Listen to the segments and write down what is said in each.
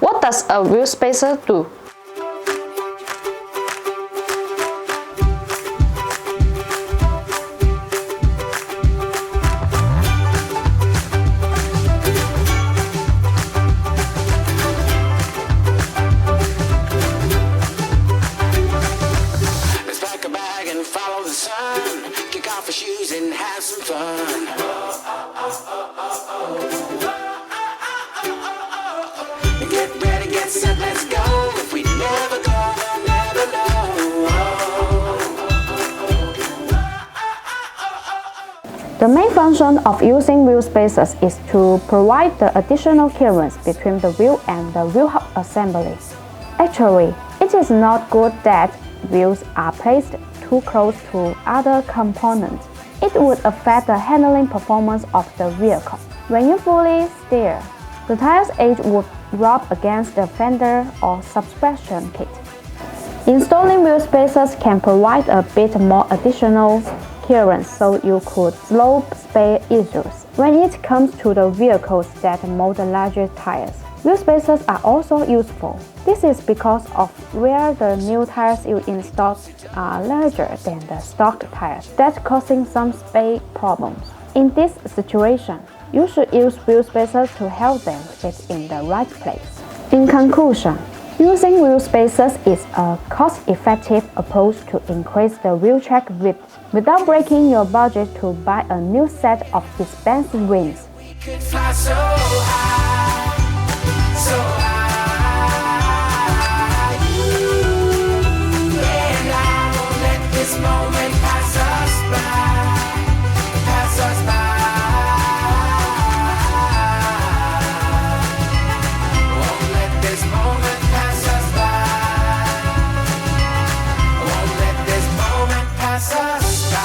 What does a wheel spacer do? Follow the sun, kick off your shoes and have some fun. Get ready, get set, let's go. If we never go, we'll never know. The main function of using wheel spacers is to provide the additional clearance between the wheel and the wheel hub assembly. Actually, it is not good that wheels are placed too close to other components. It would affect the handling performance of the vehicle. When you fully steer, the tire's edge would rub against the fender or suspension kit. Installing wheel spacers can provide a bit more additional clearance so you could slope spare issues. When it comes to the vehicles that mold larger tires, wheel spacers are also useful. This is because of where the new tires you install are larger than the stock tires, that's causing some spare problems. In this situation, you should use wheel spacers to help them fit in the right place. In conclusion, using wheel spacers is a cost-effective approach to increase the wheel track width without breaking your budget to buy a new set of expensive rims. We could fly so high, so high. You and I won't let this moment pass us by, pass us by. Won't let this moment pass us by. Won't let this moment pass us by.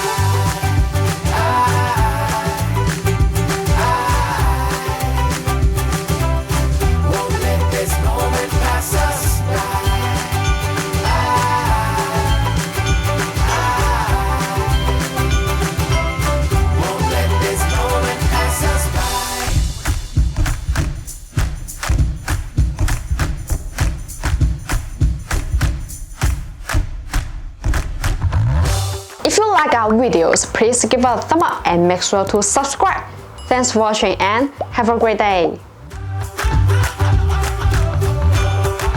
If you like our videos, please give a thumb up and make sure to subscribe. Thanks for watching and have a great day!